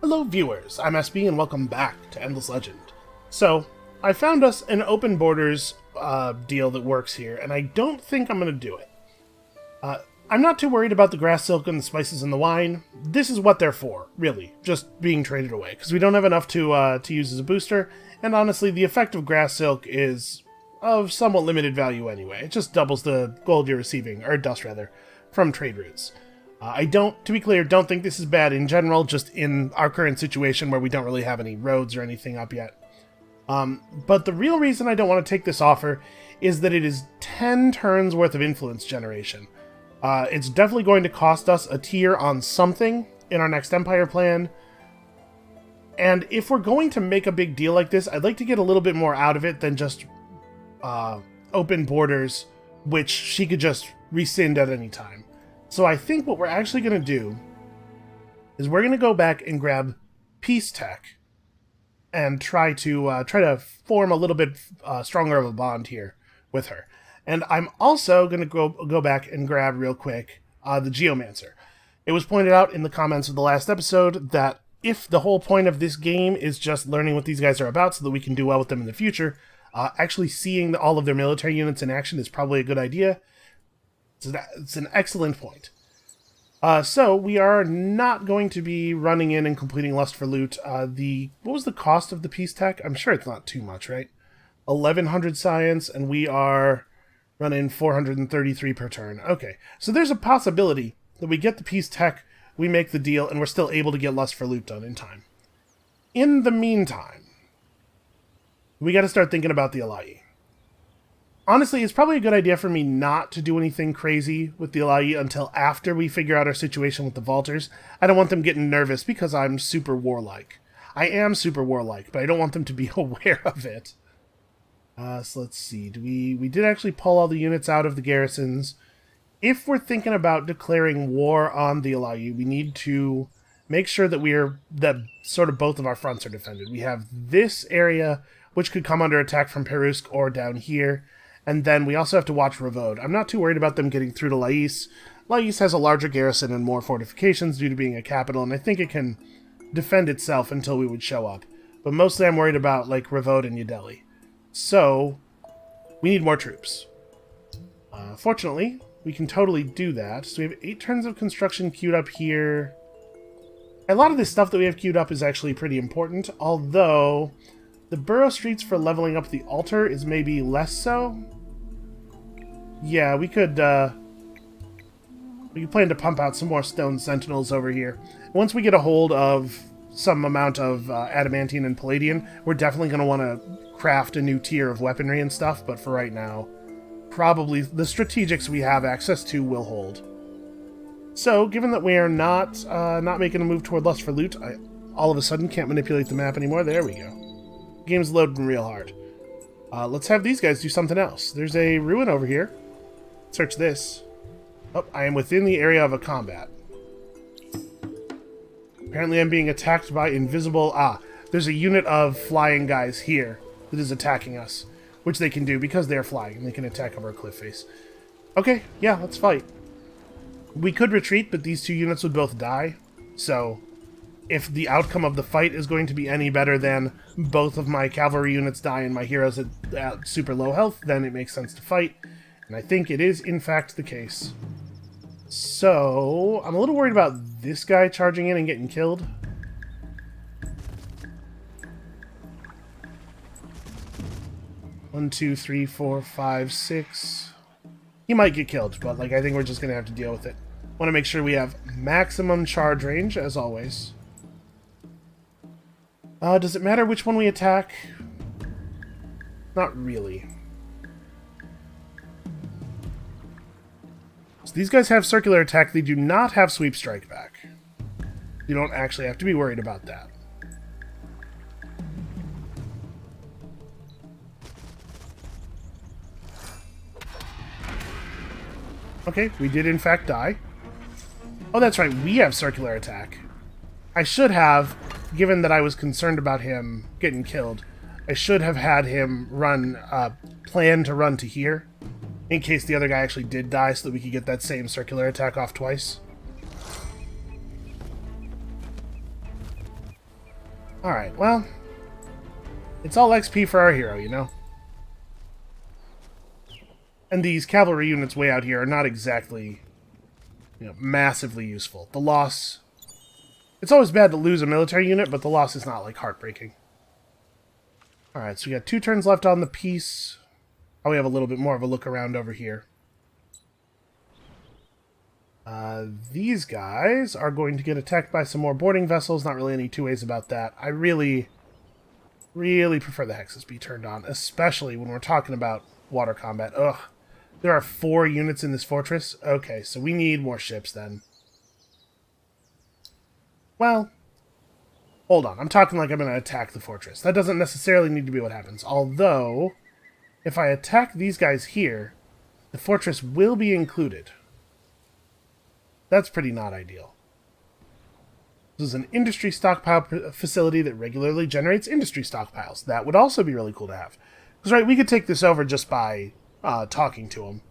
Hello viewers, I'm SB and welcome back to Endless Legend. So, I found us an open borders deal that works here, and I don't think I'm going to do it. I'm not too worried about the grass silk and the spices and the wine. This is what they're for, really, just being traded away, because we don't have enough to use as a booster, and honestly, the effect of grass silk is of somewhat limited value anyway. It just doubles the gold you're receiving, or dust rather, from trade routes. I don't, to be clear, don't think this is bad in general, just in our current situation where we don't really have any roads or anything up yet. But the real reason I don't want to take this offer is that it is 10 turns worth of influence generation. It's definitely going to cost us a tier on something in our next Empire plan. And if we're going to make a big deal like this, I'd like to get a little bit more out of it than just open borders, which she could just rescind at any time. So I think what we're actually going to do is we're going to go back and grab peace tech and try to form a little bit stronger of a bond here with her. And I'm also going to go back and grab real quick the Geomancer. It was pointed out in the comments of the last episode that if the whole point of this game is just learning what these guys are about so that we can do well with them in the future, actually seeing all of their military units in action is probably a good idea. It's an excellent point. So we are not going to be running in and completing Lust for Loot. What was the cost of the peace tech? I'm sure it's not too much, right? 1100 science, and we are running 433 per turn. Okay, so there's a possibility that we get the peace tech, we make the deal, and we're still able to get Lust for Loot done in time. In the meantime, we got to start thinking about the Alai. Honestly, it's probably a good idea for me not to do anything crazy with the Alai until after we figure out our situation with the Vaulters. I don't want them getting nervous because I'm super warlike. I am super warlike, but I don't want them to be aware of it. So let's see. We did actually pull all the units out of the garrisons. If we're thinking about declaring war on the Alai, we need to make sure that sort of both of our fronts are defended. We have this area, which could come under attack from Perusk or down here. And then we also have to watch Ravode. I'm not too worried about them getting through to Lais. Lais has a larger garrison and more fortifications due to being a capital, and I think it can defend itself until we would show up. But mostly I'm worried about, like, Ravode and Yadeli. So, we need more troops. Fortunately, we can totally do that. So we have 8 turns of construction queued up here. A lot of this stuff that we have queued up is actually pretty important, although the Burrow Streets for leveling up the altar is maybe less so. Yeah, we could plan to pump out some more stone sentinels over here. Once we get a hold of some amount of adamantine and palladian, we're definitely going to want to craft a new tier of weaponry and stuff, but for right now, probably the strategics we have access to will hold. So, given that we are not making a move toward Lust for Loot, I all of a sudden can't manipulate the map anymore. There we go. Game's loading real hard. Let's have these guys do something else. There's a ruin over here. Search this. Oh, I am within the area of a combat. Apparently I'm being attacked by invisible... there's a unit of flying guys here that is attacking us, which they can do because they're flying, and they can attack over a cliff face. Okay, yeah, let's fight. We could retreat, but these 2 units would both die, so if the outcome of the fight is going to be any better than both of my cavalry units die and my heroes at super low health, then it makes sense to fight. And I think it is, in fact, the case. So, I'm a little worried about this guy charging in and getting killed. One, two, three, four, five, six. He might get killed, but I think we're just going to have to deal with it. Want to make sure we have maximum charge range, as always. Does it matter which one we attack? Not really. So these guys have circular attack. They do not have sweep strike back. You don't actually have to be worried about that. Okay, we did in fact die. Oh, that's right, we have circular attack. I should have, given that I was concerned about him getting killed, I should have had him plan to run to here, in case the other guy actually did die, so that we could get that same circular attack off twice. Alright, well, it's all XP for our hero, you know? And these cavalry units way out here are not exactly, massively useful. The loss... It's always bad to lose a military unit, but the loss is not, like, heartbreaking. Alright, so we got 2 turns left on the piece. Oh, we have a little bit more of a look around over here. These guys are going to get attacked by some more boarding vessels. Not really any two ways about that. I really prefer the hexes be turned on, especially when we're talking about water combat. Ugh. There are 4 units in this fortress? Okay, so we need more ships then. Well, hold on. I'm talking like I'm going to attack the fortress. That doesn't necessarily need to be what happens. Although, if I attack these guys here, the fortress will be included. That's pretty not ideal. This is an industry stockpile facility that regularly generates industry stockpiles. That would also be really cool to have. Because, right, we could take this over just by talking to them.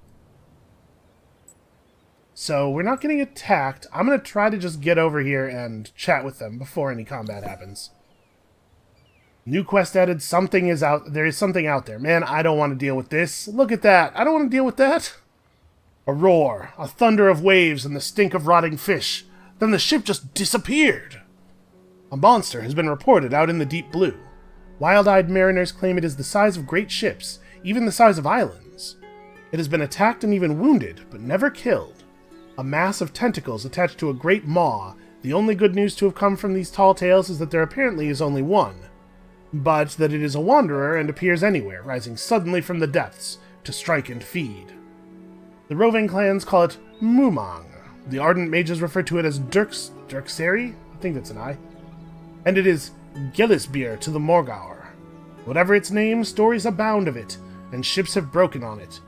So, we're not getting attacked. I'm going to try to just get over here and chat with them before any combat happens. New quest added. Something is out. There is something out there. Man, I don't want to deal with this. Look at that. I don't want to deal with that. A roar, a thunder of waves, and the stink of rotting fish. Then the ship just disappeared. A monster has been reported out in the deep blue. Wild-eyed mariners claim it is the size of great ships, even the size of islands. It has been attacked and even wounded, but never killed. A mass of tentacles attached to a great maw. The only good news to have come from these tall tales is that there apparently is only one, but that it is a wanderer and appears anywhere, rising suddenly from the depths to strike and feed. The roving clans call it Mumang. The ardent mages refer to it as Dirkseri? I think that's an I. And it is Gellisbeer to the Morgaur. Whatever its name, stories abound of it, and ships have broken on it.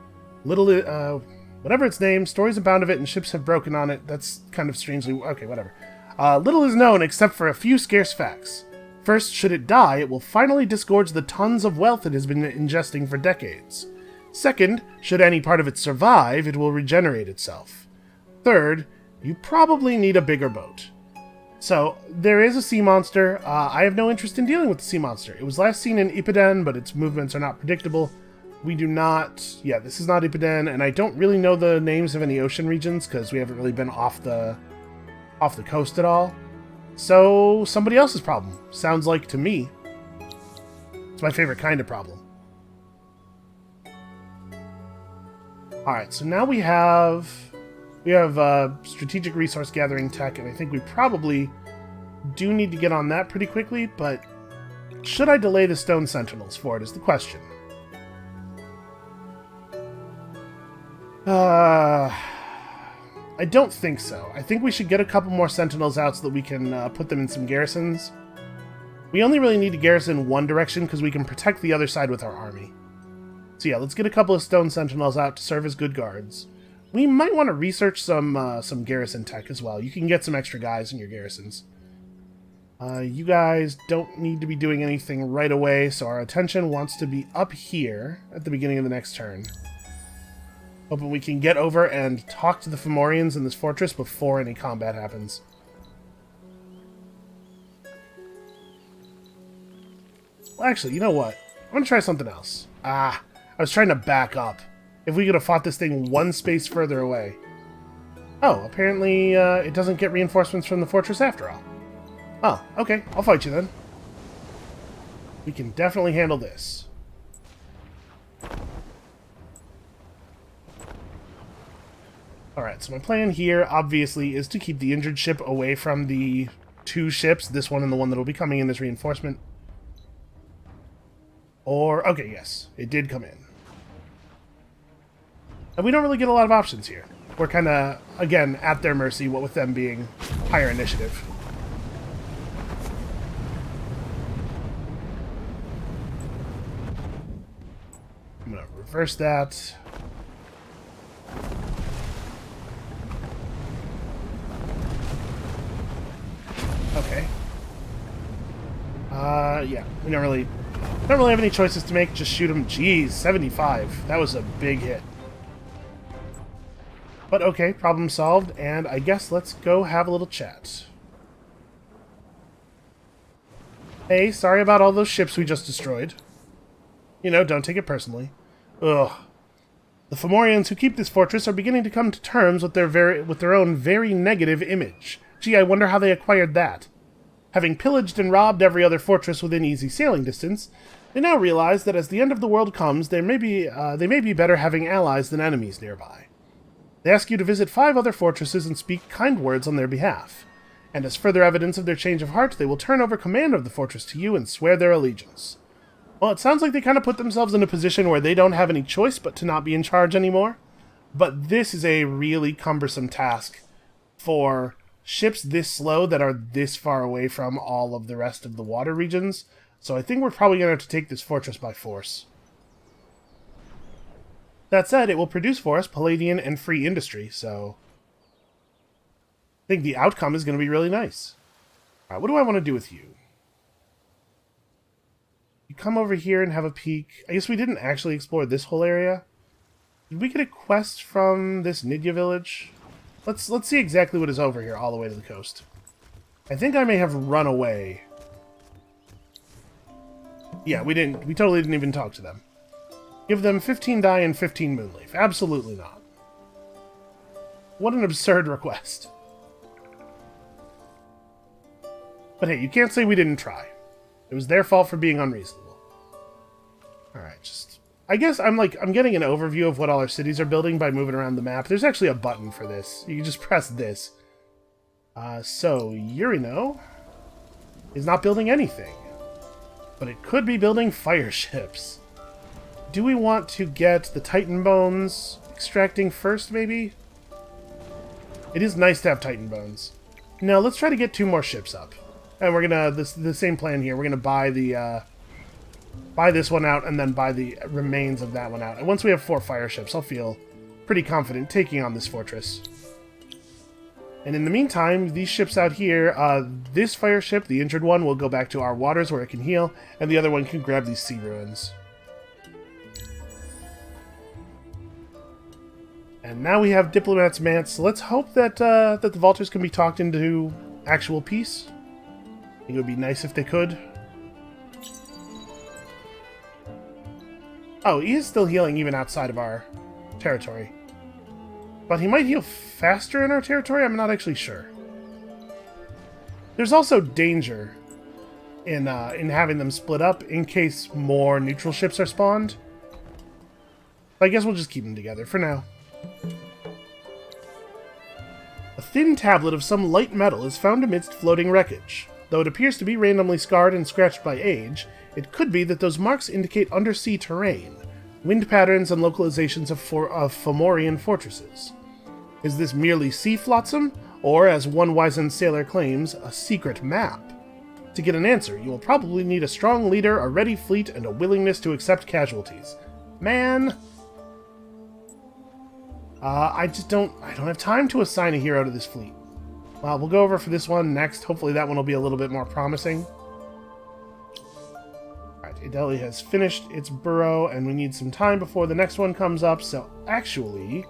Whatever its name, stories abound of it, and ships have broken on it. That's kind of strangely... Okay, whatever. Little is known except for a few scarce facts. First, should it die, it will finally disgorge the tons of wealth it has been ingesting for decades. Second, should any part of it survive, it will regenerate itself. Third, you probably need a bigger boat. So, there is a sea monster. I have no interest in dealing with the sea monster. It was last seen in Ippoden, but its movements are not predictable. We do not... Yeah, this is not Ippoden, and I don't really know the names of any ocean regions, because we haven't really been off the coast at all. So, somebody else's problem. Sounds like to me. It's my favorite kind of problem. Alright, so now we have strategic resource gathering tech, and I think we probably do need to get on that pretty quickly, but should I delay the stone sentinels for it is the question. I don't think so. I think we should get a couple more sentinels out so that we can put them in some garrisons. We only really need to garrison one direction because we can protect the other side with our army. So yeah, let's get a couple of stone sentinels out to serve as good guards. We might want to research some garrison tech as well. You can get some extra guys in your garrisons. You guys don't need to be doing anything right away, so our attention wants to be up here at the beginning of the next turn. Hoping we can get over and talk to the Fomorians in this fortress before any combat happens. Well, actually, you know what? I'm going to try something else. I was trying to back up. If we could have fought this thing one space further away. Oh, apparently it doesn't get reinforcements from the fortress after all. Oh, okay. I'll fight you then. We can definitely handle this. Alright, so my plan here, obviously, is to keep the injured ship away from the two ships, this one and the one that will be coming in as reinforcement. Or, okay, yes, it did come in. And we don't really get a lot of options here. We're kind of, again, at their mercy, what with them being higher initiative. I'm going to reverse that. Okay. Yeah, we don't really have any choices to make, just shoot them. Jeez, 75. That was a big hit. But okay, problem solved, and I guess let's go have a little chat. Hey, sorry about all those ships we just destroyed. You know, don't take it personally. Ugh. The Fomorians who keep this fortress are beginning to come to terms with their own very negative image. Gee, I wonder how they acquired that. Having pillaged and robbed every other fortress within easy sailing distance, they now realize that as the end of the world comes, they may be better having allies than enemies nearby. They ask you to visit 5 other fortresses and speak kind words on their behalf. And as further evidence of their change of heart, they will turn over command of the fortress to you and swear their allegiance. Well, it sounds like they kind of put themselves in a position where they don't have any choice but to not be in charge anymore. But this is a really cumbersome task for ships this slow that are this far away from all of the rest of the water regions. So I think we're probably going to have to take this fortress by force. That said, it will produce for us Palladian and free industry, so I think the outcome is going to be really nice. All right, what do I want to do with you? You come over here and have a peek. I guess we didn't actually explore this whole area. Did we get a quest from this Nidya village? Let's see exactly what is over here all the way to the coast. I think I may have run away. Yeah, we totally didn't even talk to them. Give them 15 dye and 15 moonleaf. Absolutely not. What an absurd request. But hey, you can't say we didn't try. It was their fault for being unreasonable. Alright, I guess I'm getting an overview of what all our cities are building by moving around the map. There's actually a button for this. You can just press this. So, Urino is not building anything. But it could be building fire ships. Do we want to get the Titan Bones extracting first, maybe? It is nice to have Titan Bones. No, let's try to get 2 more ships up. And we're gonna, the same plan here, we're gonna buy the, buy this one out and then buy the remains of that one out. And once we have 4 fire ships, I'll feel pretty confident taking on this fortress. And in the meantime, these ships out here, this fire ship, the injured one, will go back to our waters where it can heal, and the other one can grab these sea ruins. And now we have Diplomat's Mance, so let's hope that that the Vaulters can be talked into actual peace. I think it would be nice if they could. Oh, he is still healing even outside of our territory. But he might heal faster in our territory? I'm not actually sure. There's also danger in having them split up in case more neutral ships are spawned. I guess we'll just keep them together for now. A thin tablet of some light metal is found amidst floating wreckage. Though it appears to be randomly scarred and scratched by age, it could be that those marks indicate undersea terrain, wind patterns, and localizations of Fomorian fortresses. Is this merely sea flotsam, or, as one wizened sailor claims, a secret map? To get an answer, you will probably need a strong leader, a ready fleet, and a willingness to accept casualties. Man! I don't have time to assign a hero to this fleet. Well, we'll go over for this one next. Hopefully that one will be a little bit more promising. Alright, Ideli has finished its burrow, and we need some time before the next one comes up, so actually...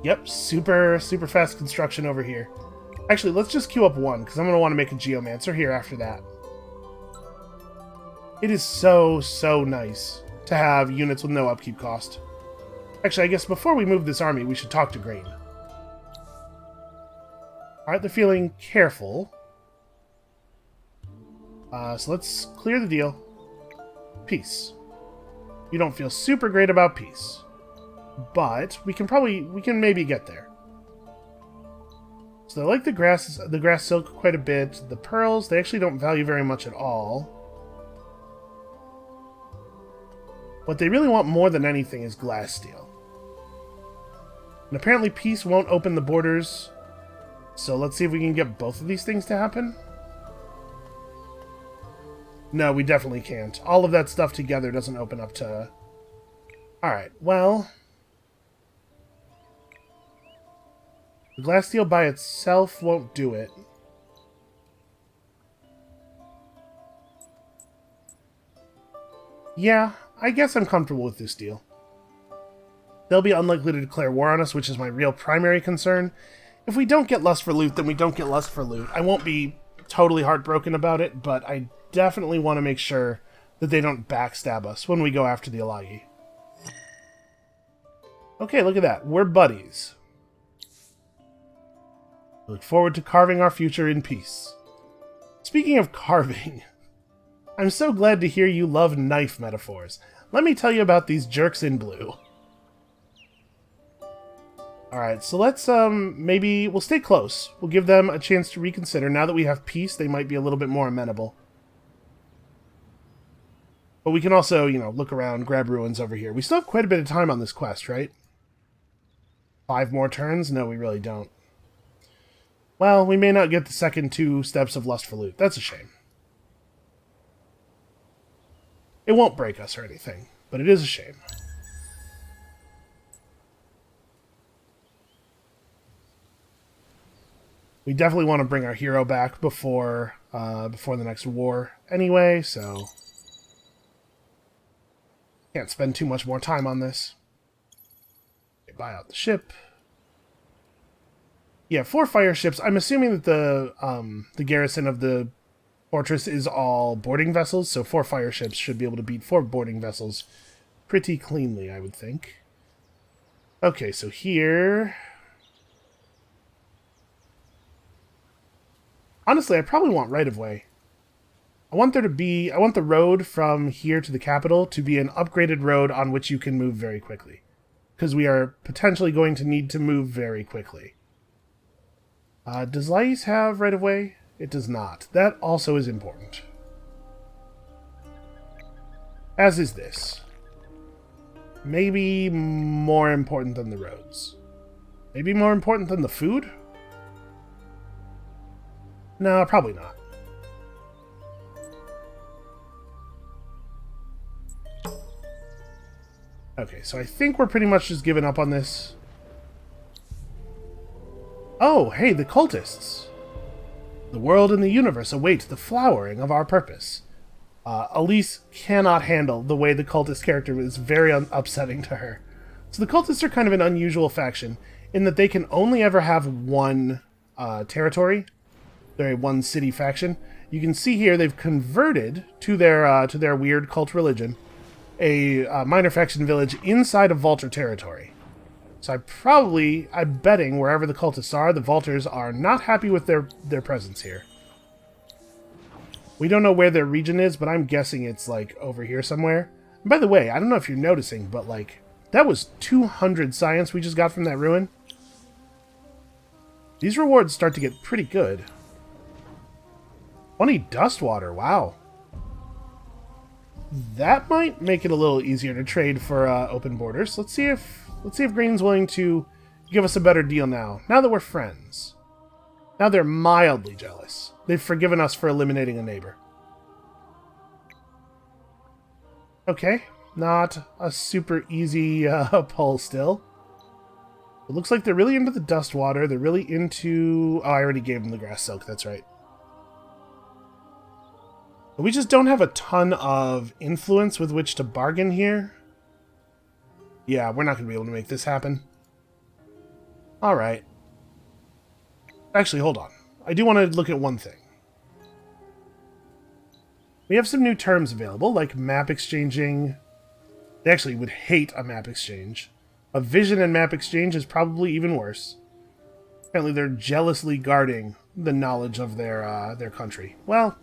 Yep, super fast construction over here. Actually, let's just queue up one, because I'm going to want to make a Geomancer here after that. It is so nice to have units with no upkeep cost. Actually, I guess before we move this army, we should talk to Grain. Alright, they're feeling careful. So let's clear the deal. Peace. You don't feel super great about peace. But we can maybe get there. So they like the grass silk quite a bit. The pearls, they actually don't value very much at all. What they really want more than anything is glass steel. And apparently peace won't open the borders. So let's see if we can get both of these things to happen. No, we definitely can't. All of that stuff together doesn't open up to... Alright, well... The glass steel by itself won't do it. Yeah, I guess I'm comfortable with this deal. They'll be unlikely to declare war on us, which is my real primary concern. If we don't get Lust for Loot, then we don't get Lust for Loot. I won't be totally heartbroken about it, but I definitely want to make sure that they don't backstab us when we go after the Alagi. Okay, look at that. We're buddies. Look forward to carving our future in peace. Speaking of carving, I'm so glad to hear you love knife metaphors. Let me tell you about these jerks in blue. Alright, so let's, maybe we'll stay close. We'll give them a chance to reconsider. Now that we have peace, they might be a little bit more amenable. But we can also, you know, look around, grab ruins over here. We still have quite a bit of time on this quest, right? 5 more turns? No, we really don't. Well, we may not get the second 2 steps of Lust for Loot. That's a shame. It won't break us or anything, but it is a shame. We definitely want to bring our hero back before the next war anyway, so can't spend too much more time on this. Okay, buy out the ship. Yeah, 4 fire ships. I'm assuming that the garrison of the fortress is all boarding vessels, so 4 fire ships should be able to beat 4 boarding vessels pretty cleanly, I would think. Okay, so here... Honestly, I probably want right-of-way. I want the road from here to the capital to be an upgraded road on which you can move very quickly. Because we are potentially going to need to move very quickly. Does Lais have right-of-way? It does not. That also is important. As is this. Maybe more important than the roads. Maybe more important than the food? No, probably not. Okay, so I think we're pretty much just giving up on this. Oh, hey, the cultists. The world and the universe await the flowering of our purpose. Elise cannot handle the way the cultist character is very upsetting to her. So the cultists are kind of an unusual faction in that they can only ever have one territory. They're a one-city faction. You can see here they've converted to their weird cult religion a minor faction village inside of Vaulter territory. So I'm betting wherever the cultists are, the Vaulters are not happy with their presence here. We don't know where their region is, but I'm guessing it's like over here somewhere. And by the way, I don't know if you're noticing, but like that was 200 science we just got from that ruin. These rewards start to get pretty good. 20 dust water, wow. That might make it a little easier to trade for open borders. Let's see if Green's willing to give us a better deal now. Now that we're friends. Now they're mildly jealous. They've forgiven us for eliminating a neighbor. Okay, not a super easy pull still. It looks like they're really into the dust water. They're really into... Oh, I already gave them the grass silk, that's right. We just don't have a ton of influence with which to bargain here. Yeah, we're not going to be able to make this happen. Alright. Actually, hold on. I do want to look at one thing. We have some new terms available, like map exchanging. They actually would hate a map exchange. A vision and map exchange is probably even worse. Apparently they're jealously guarding the knowledge of their country. Well...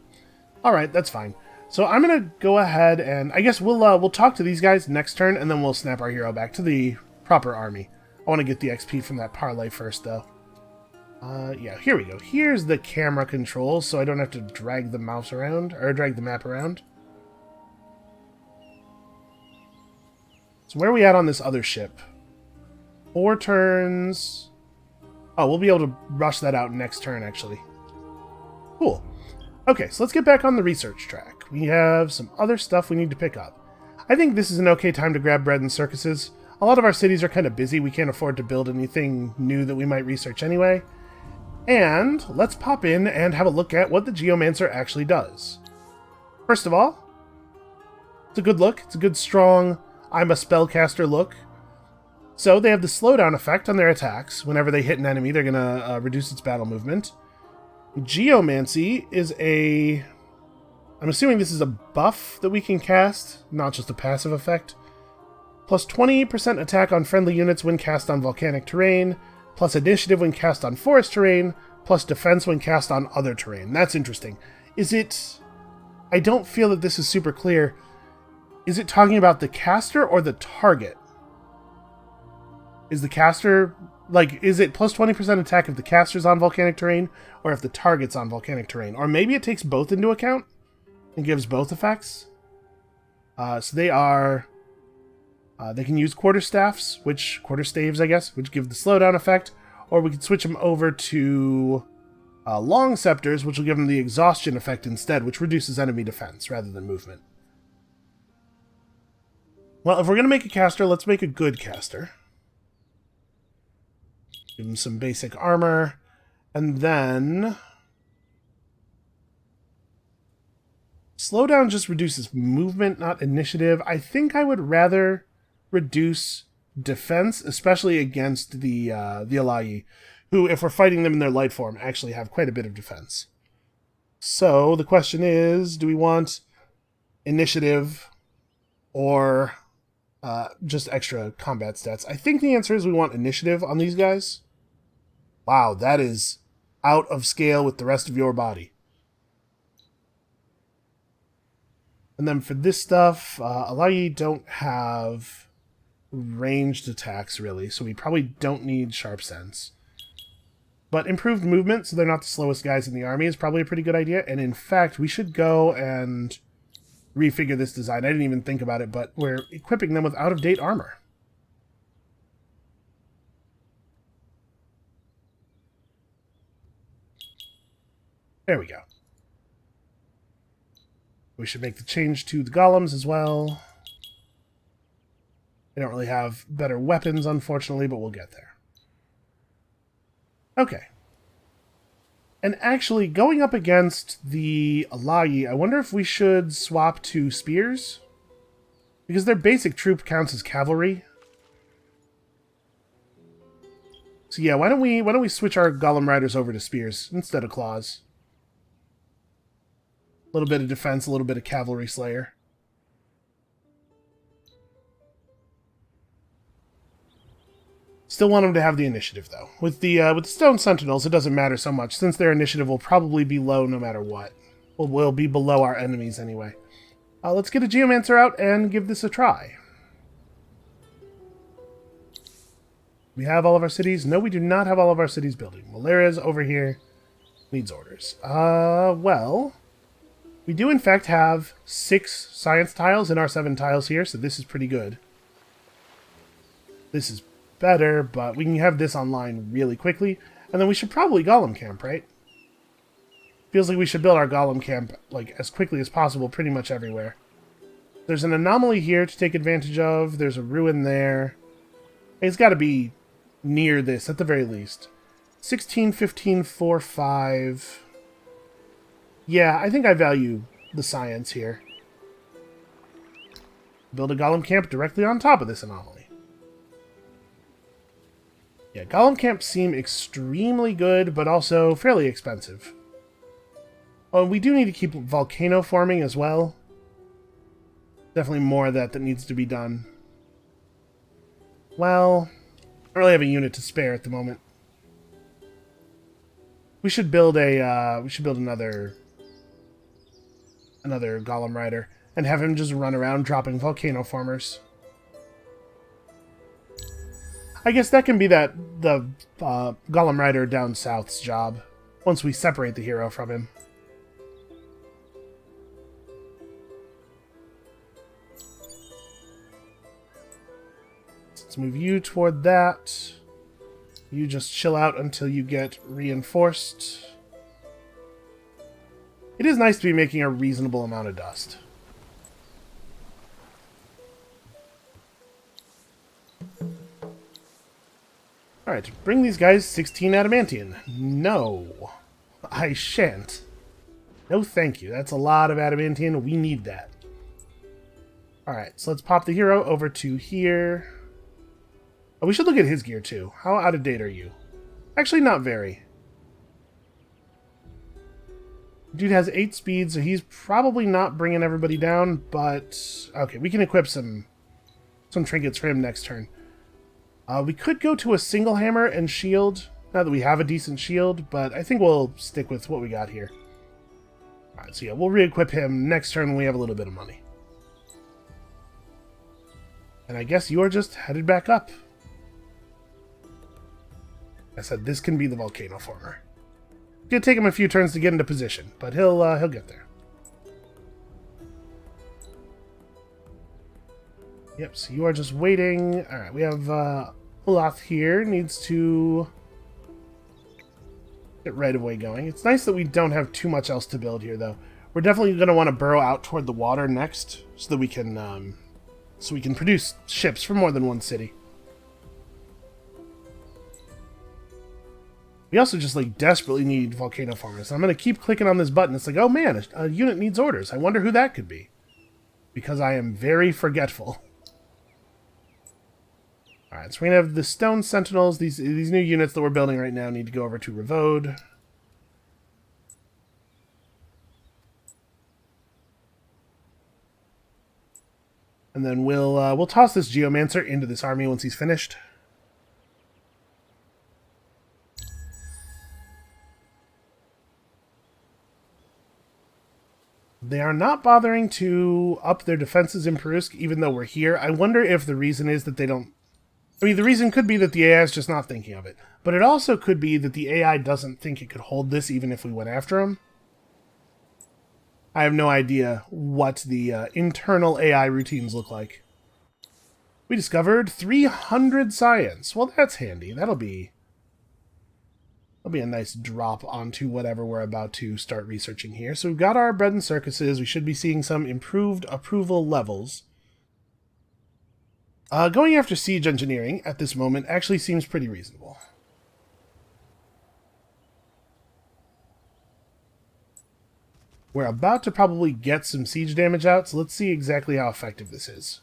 Alright, that's fine. So I'm going to go ahead and... I guess we'll talk to these guys next turn, and then we'll snap our hero back to the proper army. I want to get the XP from that parlay first, though. Yeah, here we go. Here's the camera controls, so I don't have to drag the mouse around, or drag the map around. So where are we at on this other ship? 4 turns... Oh, we'll be able to rush that out next turn, actually. Cool. Okay, so let's get back on the research track. We have some other stuff we need to pick up. I think this is an okay time to grab bread and circuses. A lot of our cities are kind of busy. We can't afford to build anything new that we might research anyway. And let's pop in and have a look at what the Geomancer actually does. First of all, it's a good look. It's a good, strong, I'm a spellcaster look. So they have the slowdown effect on their attacks. Whenever they hit an enemy, they're going to reduce its battle movement. Geomancy is a I'm assuming this is a buff that we can cast, not just a passive effect. Plus 20% attack on friendly units when cast on volcanic terrain, plus initiative when cast on forest terrain, plus defense when cast on other terrain. That's interesting. Is it... I don't feel that this is super clear. Is it talking about the caster or the target? Is the caster... Like, is it plus 20% attack if the caster's on volcanic terrain, or if the target's on volcanic terrain? Or maybe it takes both into account and gives both effects? So they are... they can use quarterstaves, quarterstaves, I guess, which give the slowdown effect, or we could switch them over to long scepters, which will give them the exhaustion effect instead, which reduces enemy defense rather than movement. Well, if we're going to make a caster, let's make a good caster. Give him some basic armor, and then... slowdown just reduces movement, not initiative. I think I would rather reduce defense, especially against the Alayi, who, if we're fighting them in their light form, actually have quite a bit of defense. So, the question is, do we want initiative or just extra combat stats? I think the answer is we want initiative on these guys. Wow, that is out of scale with the rest of your body. And then for this stuff, Alayi don't have ranged attacks, really, so we probably don't need Sharp Sense. But improved movement, so they're not the slowest guys in the army, is probably a pretty good idea. And in fact, we should go and refigure this design. I didn't even think about it, but we're equipping them with out-of-date armor. There we go. We should make the change to the golems as well. They don't really have better weapons, unfortunately, but we'll get there. Okay. And actually, going up against the Alayi, I wonder if we should swap to spears? Because their basic troop counts as cavalry. So yeah, why don't we switch our golem riders over to spears instead of claws? A little bit of defense, a little bit of cavalry slayer. Still want them to have the initiative, though. With the Stone Sentinels, it doesn't matter so much, since their initiative will probably be low no matter what. We'll be below our enemies anyway. Let's get a Geomancer out and give this a try. We have all of our cities? No, we do not have all of our cities building. Malaria's over here. Needs orders. Well... we do, in fact, have 6 science tiles in our 7 tiles here, so this is pretty good. This is better, but we can have this online really quickly, and then we should probably golem camp, right? Feels like we should build our golem camp like as quickly as possible pretty much everywhere. There's an anomaly here to take advantage of. There's a ruin there. It's got to be near this at the very least. 16, 15, 4, 5... yeah, I think I value the science here. Build a golem camp directly on top of this anomaly. Yeah, golem camps seem extremely good, but also fairly expensive. Oh, we do need to keep volcano forming as well. Definitely more of that needs to be done. Well, I don't really have a unit to spare at the moment. We should build another golem rider and have him just run around dropping volcano formers. I guess that can be the golem rider down south's job once we separate the hero from him. Let's move you toward that. You just chill out until you get reinforced. It is nice to be making a reasonable amount of dust. Alright, bring these guys 16 adamantium. No, I shan't. No thank you. That's a lot of adamantium. We need that. Alright, so let's pop the hero over to here. Oh, we should look at his gear too. How out of date are you? Actually, not very. Dude has 8 speed, so he's probably not bringing everybody down, but... Okay, we can equip some trinkets for him next turn. We could go to a single hammer and shield, now that we have a decent shield, but I think we'll stick with what we got here. Alright, so yeah, we'll re-equip him next turn when we have a little bit of money. And I guess you're just headed back up. I said this can be the volcano former. It's gonna take him a few turns to get into position, but he'll get there. Yep, so you are just waiting. Alright, we have Olaf here, needs to get right away going. It's nice that we don't have too much else to build here, though. We're definitely going to want to burrow out toward the water next, so that we can produce ships for more than one city. We also just, like, desperately need volcano farmers. I'm going to keep clicking on this button. It's like, oh man, a unit needs orders. I wonder who that could be. Because I am very forgetful. Alright, so we're going to have the stone sentinels. These new units that we're building right now need to go over to Revode. And then we'll toss this Geomancer into this army once he's finished. They are not bothering to up their defenses in Perusk, even though we're here. I wonder if the reason is that they don't... I mean, the reason could be that the AI is just not thinking of it. But it also could be that the AI doesn't think it could hold this even if we went after them. I have no idea what the internal AI routines look like. We discovered 300 science. Well, that's handy. That'll be a nice drop onto whatever we're about to start researching here. So we've got our bread and circuses. We should be seeing some improved approval levels. Going after siege engineering at this moment actually seems pretty reasonable. We're about to probably get some siege damage out, so let's see exactly how effective this is.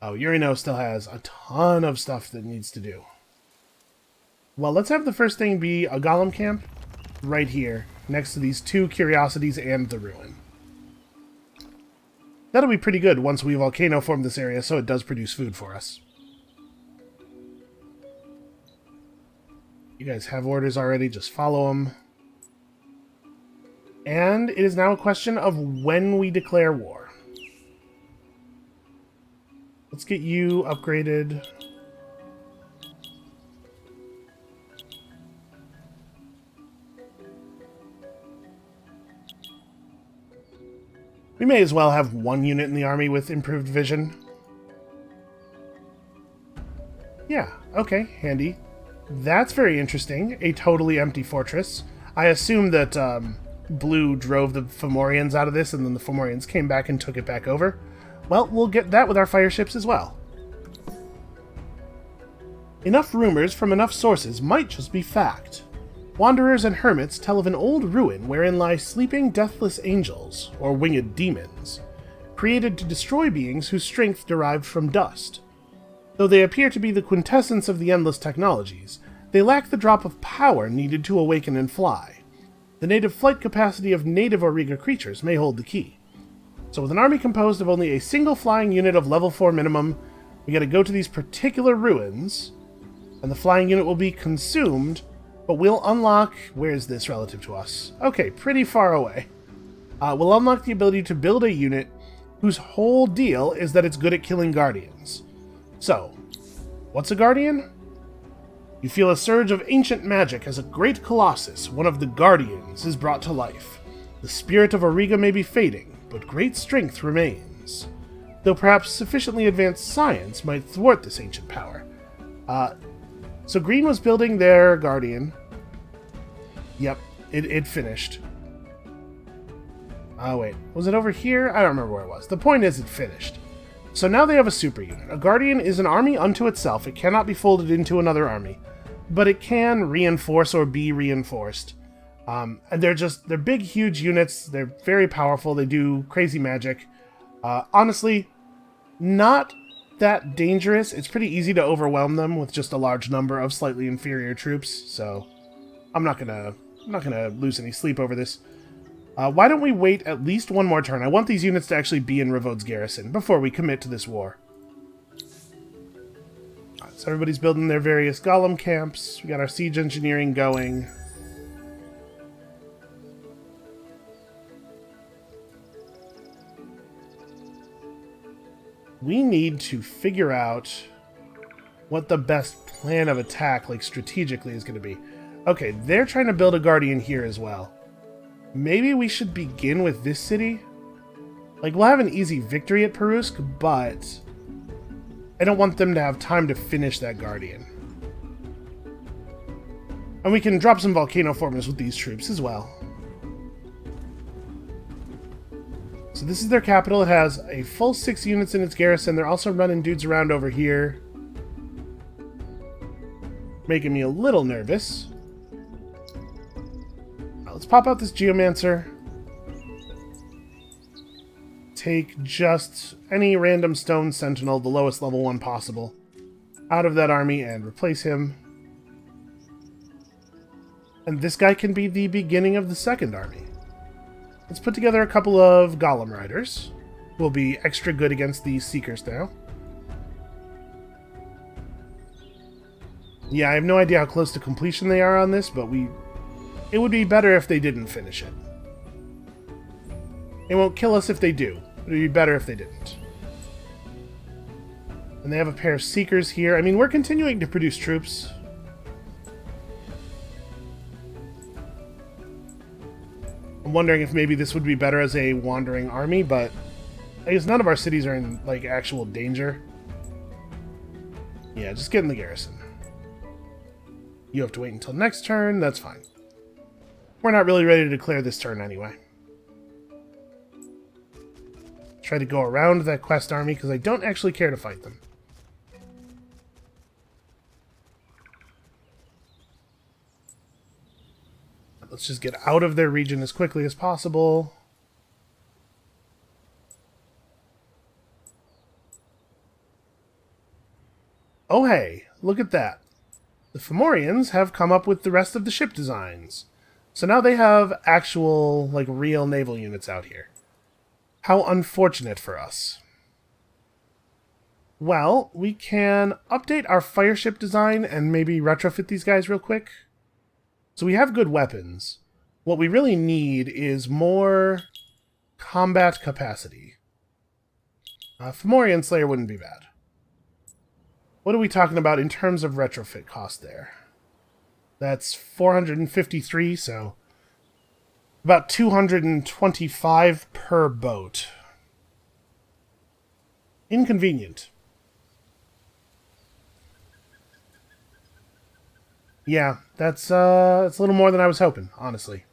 Oh, Urino still has a ton of stuff that needs to do. Well, let's have the first thing be a golem camp right here, next to these 2 curiosities and the ruin. That'll be pretty good once we volcano form this area, so it does produce food for us. You guys have orders already, just follow them. And it is now a question of when we declare war. Let's get you upgraded. We may as well have 1 unit in the army with improved vision. Yeah, okay, handy. That's very interesting. A totally empty fortress. I assume that Blue drove the Fomorians out of this, and then the Fomorians came back and took it back over. Well, we'll get that with our fire ships as well. Enough rumors from enough sources might just be fact. Wanderers and hermits tell of an old ruin wherein lie sleeping deathless angels, or winged demons, created to destroy beings whose strength derived from dust. Though they appear to be the quintessence of the endless technologies, they lack the drop of power needed to awaken and fly. The native flight capacity of native Auriga creatures may hold the key. So with an army composed of only a single flying unit of level 4 minimum, we gotta go to these particular ruins, and the flying unit will be consumed, but we'll unlock... Where is this relative to us? Okay, pretty far away. We'll unlock the ability to build a unit whose whole deal is that it's good at killing guardians. So, what's a guardian? You feel a surge of ancient magic as a great colossus, one of the guardians, is brought to life. The spirit of Auriga may be fading, but great strength remains. Though perhaps sufficiently advanced science might thwart this ancient power. So Green was building their guardian. Yep, it finished. Oh wait, was it over here? I don't remember where it was. The point is it finished. So now they have a super unit. A guardian is an army unto itself. It cannot be folded into another army. But it can reinforce or be reinforced. And they're big, huge units. They're very powerful. They do crazy magic. Honestly, not that dangerous. It's pretty easy to overwhelm them with just a large number of slightly inferior troops. So I'm not gonna lose any sleep over this. Why don't we wait at least one more turn? I want these units to actually be in Revaud's garrison before we commit to this war. Alright, so everybody's building their various golem camps. We got our siege engineering going. We need to figure out what the best plan of attack, like strategically, is going to be. Okay, they're trying to build a guardian here as well. Maybe we should begin with this city? Like, we'll have an easy victory at Perusk, but I don't want them to have time to finish that guardian. And we can drop some volcano formers with these troops as well. So this is their capital. It has a full 6 units in its garrison. They're also running dudes around over here, making me a little nervous. Let's pop out this Geomancer. Take just any random stone sentinel, the lowest level one possible, out of that army and replace him. And this guy can be the beginning of the second army. Let's put together a couple of Golem Riders. We'll be extra good against these Seekers now. Yeah, I have no idea how close to completion they are on this, but it would be better if they didn't finish it. It won't kill us if they do. It would be better if they didn't. And they have a pair of Seekers here. I mean, we're continuing to produce troops. I'm wondering if maybe this would be better as a wandering army, but I guess none of our cities are in, like, actual danger. Yeah, just get in the garrison. You have to wait until next turn. That's fine. We're not really ready to declare this turn anyway. Try to go around that quest army because I don't actually care to fight them. Let's just get out of their region as quickly as possible. Oh hey, look at that. The Fomorians have come up with the rest of the ship designs. So now they have actual, like, real naval units out here. How unfortunate for us. Well, we can update our fireship design and maybe retrofit these guys real quick. So we have good weapons. What we really need is more combat capacity. Fomorian Slayer wouldn't be bad. What are we talking about in terms of retrofit cost there? That's 453, so about 225 per boat. Inconvenient. Yeah, it's a little more than I was hoping, honestly.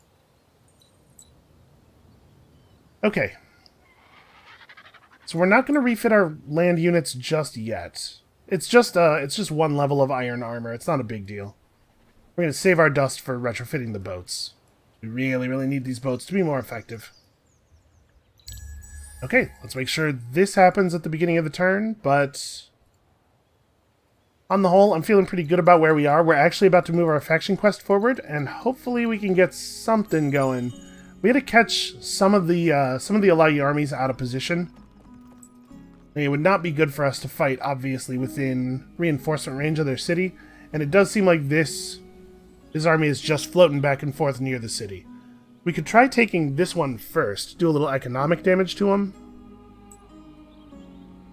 Okay. So we're not going to refit our land units just yet. It's just one level of iron armor. It's not a big deal. We're going to save our dust for retrofitting the boats. We really, really need these boats to be more effective. Okay, let's make sure this happens at the beginning of the turn, but on the whole, I'm feeling pretty good about where we are. We're actually about to move our faction quest forward, and hopefully we can get something going. We had to catch some of the Alai armies out of position. I mean, it would not be good for us to fight, obviously, within reinforcement range of their city, and it does seem like this army is just floating back and forth near the city. We could try taking this one first, do a little economic damage to them.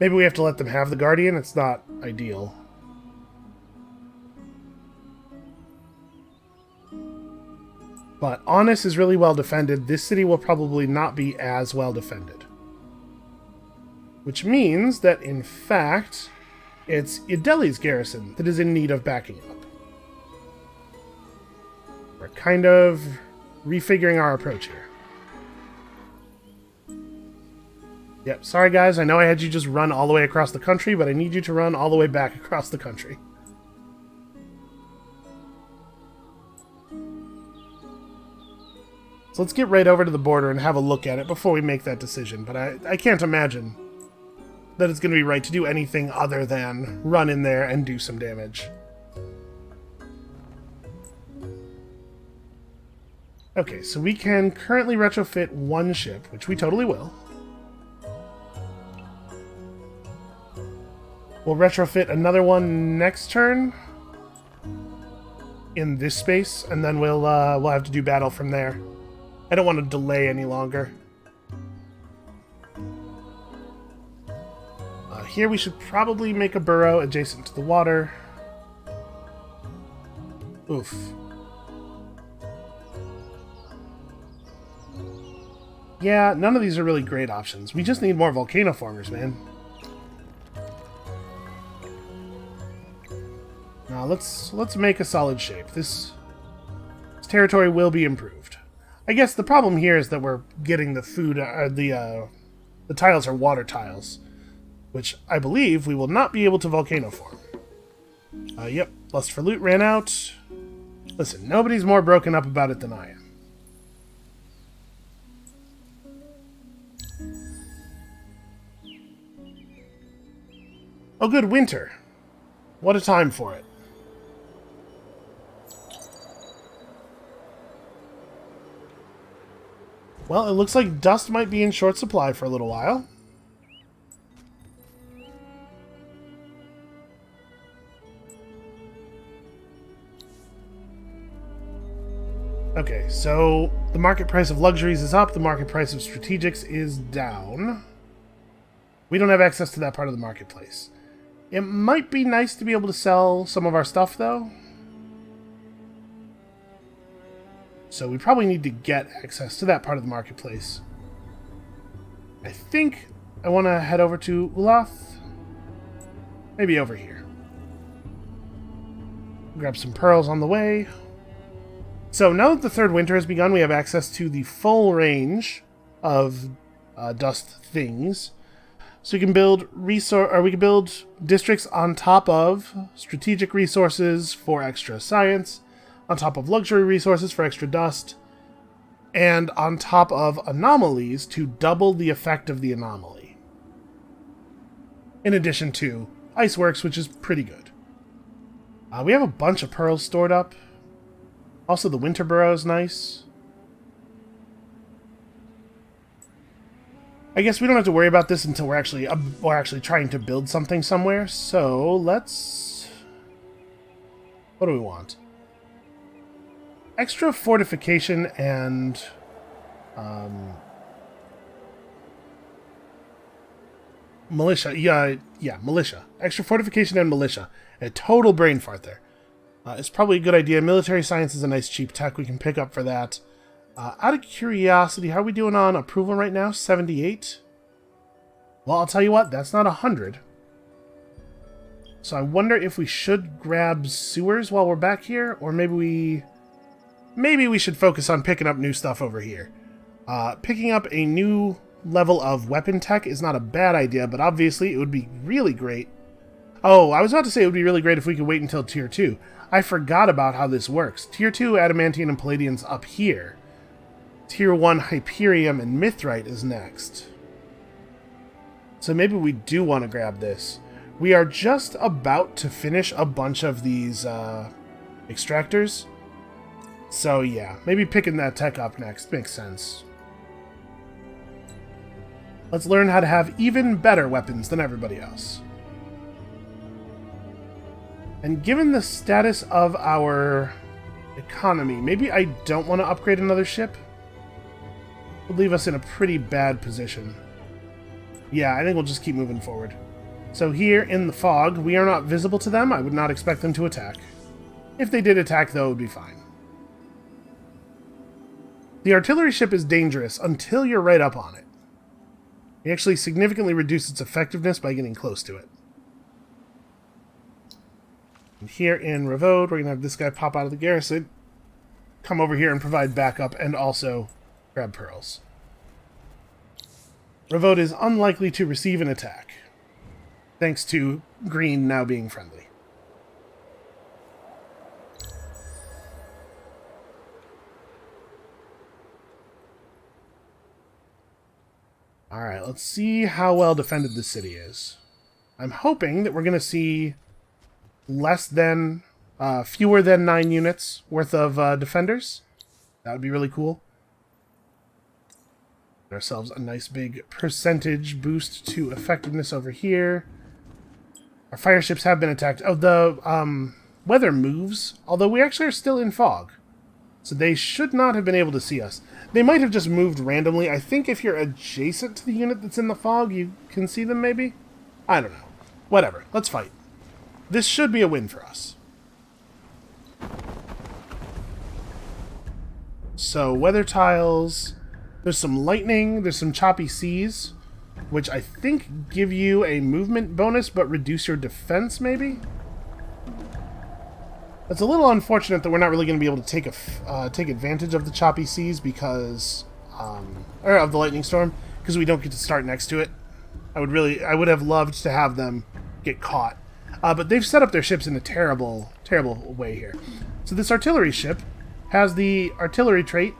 Maybe we have to let them have the Guardian. It's not ideal. But Honest is really well defended. This city will probably not be as well defended. Which means that, in fact, it's Ideli's garrison that is in need of backing up. We're kind of refiguring our approach here. Yep, sorry guys, I know I had you just run all the way across the country, but I need you to run all the way back across the country. So let's get right over to the border and have a look at it before we make that decision, but I can't imagine that it's going to be right to do anything other than run in there and do some damage. Okay, so we can currently retrofit one ship, which we totally will. We'll retrofit another one next turn in this space, and then we'll have to do battle from there. I don't want to delay any longer. Here we should probably make a burrow adjacent to the water. Oof. Yeah, none of these are really great options. We just need more volcano formers, man. Now let's make a solid shape. This territory will be improved. I guess the problem here is that we're getting the food. The tiles are water tiles, which I believe we will not be able to volcano form. Yep, lust for loot ran out. Listen, nobody's more broken up about it than I am. Oh good, winter. What a time for it. Well, it looks like dust might be in short supply for a little while. Okay, so the market price of luxuries is up, the market price of strategics is down. We don't have access to that part of the marketplace. It might be nice to be able to sell some of our stuff, though. So we probably need to get access to that part of the marketplace. I think I want to head over to Ulath. Maybe over here. Grab some pearls on the way. So now that the third winter has begun, we have access to the full range of dust things. So we can build districts on top of strategic resources for extra science, on top of luxury resources for extra dust, and on top of anomalies to double the effect of the anomaly. In addition to Iceworks, which is pretty good. We have a bunch of pearls stored up. Also, the winter burrow is nice. I guess we don't have to worry about this until we're actually trying to build something somewhere. So let's. What do we want? Extra fortification and militia. Yeah, militia. Extra fortification and militia. A total brain fart there. It's probably a good idea. Military science is a nice cheap tech we can pick up for that. Out of curiosity, how are we doing on approval right now? 78? Well, I'll tell you what, that's not 100. So I wonder if we should grab sewers while we're back here, or maybe we should focus on picking up new stuff over here. Picking up a new level of weapon tech is not a bad idea, but obviously it would be really great. Oh, I was about to say it would be really great if we could wait until Tier 2. I forgot about how this works. Tier 2 Adamantium and Palladium's up here. Tier 1 Hyperium and Mithrite is next. So maybe we do want to grab this. We are just about to finish a bunch of these extractors. So yeah, maybe picking that tech up next makes sense. Let's learn how to have even better weapons than everybody else. And given the status of our economy, maybe I don't want to upgrade another ship. It would leave us in a pretty bad position. Yeah, I think we'll just keep moving forward. So here in the fog, we are not visible to them. I would not expect them to attack. If they did attack, though, it would be fine. The artillery ship is dangerous until you're right up on it. You actually significantly reduce its effectiveness by getting close to it. And here in Ravode, we're going to have this guy pop out of the garrison, come over here and provide backup, and also grab pearls. Ravode is unlikely to receive an attack, thanks to green now being friendly. Alright, let's see how well defended this city is. I'm hoping that we're going to see fewer than 9 units worth of defenders. That would be really cool. Get ourselves a nice big percentage boost to effectiveness over here. Our fire ships have been attacked. Oh, the weather moves, although we actually are still in fog. So they should not have been able to see us. They might have just moved randomly. I think if you're adjacent to the unit that's in the fog, you can see them maybe? I don't know. Whatever. Let's fight. This should be a win for us. So, weather tiles. There's some lightning. There's some choppy seas, which I think give you a movement bonus but reduce your defense, maybe? It's a little unfortunate that we're not really going to be able to take advantage of the choppy seas because, or of the lightning storm, because we don't get to start next to it. I would have loved to have them get caught, but they've set up their ships in a terrible, terrible way here. So this artillery ship has the artillery trait,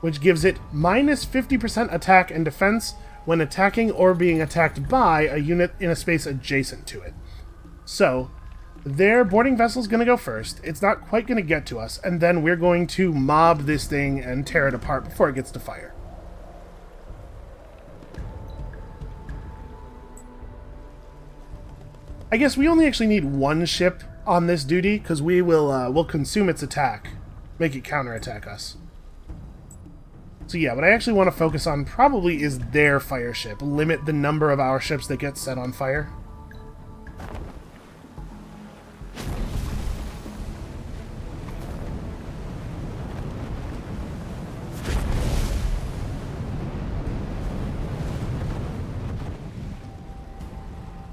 which gives it minus 50% attack and defense when attacking or being attacked by a unit in a space adjacent to it. So their boarding vessel's going to go first. It's not quite going to get to us, and then we're going to mob this thing and tear it apart before it gets to fire. I guess we only actually need one ship on this duty, because we'll consume its attack, make it counterattack us. So yeah, what I actually want to focus on probably is their fire ship. Limit the number of our ships that get set on fire.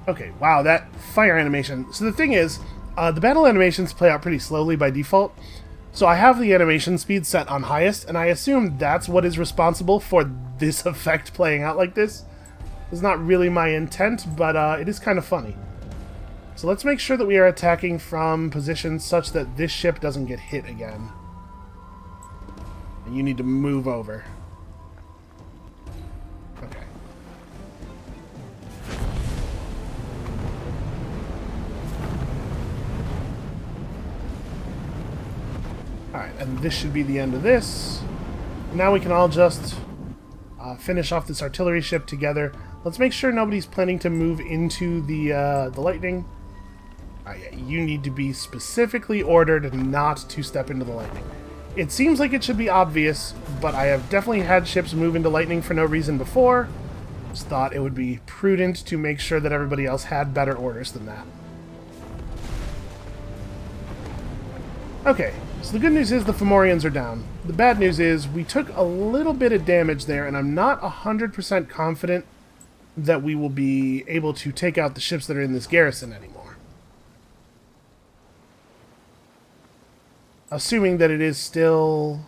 Okay, wow, that fire animation. So the thing is, the battle animations play out pretty slowly by default. So I have the animation speed set on highest, and I assume that's what is responsible for this effect playing out like this. It's not really my intent, but it is kind of funny. So let's make sure that we are attacking from positions such that this ship doesn't get hit again. And you need to move over. Okay. Alright, and this should be the end of this. Now we can all just finish off this artillery ship together. Let's make sure nobody's planning to move into the lightning. Yeah, you need to be specifically ordered not to step into the lightning. It seems like it should be obvious, but I have definitely had ships move into lightning for no reason before. Just thought it would be prudent to make sure that everybody else had better orders than that. Okay, so the good news is the Fomorians are down. The bad news is we took a little bit of damage there, and I'm not 100% confident that we will be able to take out the ships that are in this garrison anymore. Assuming that it is still...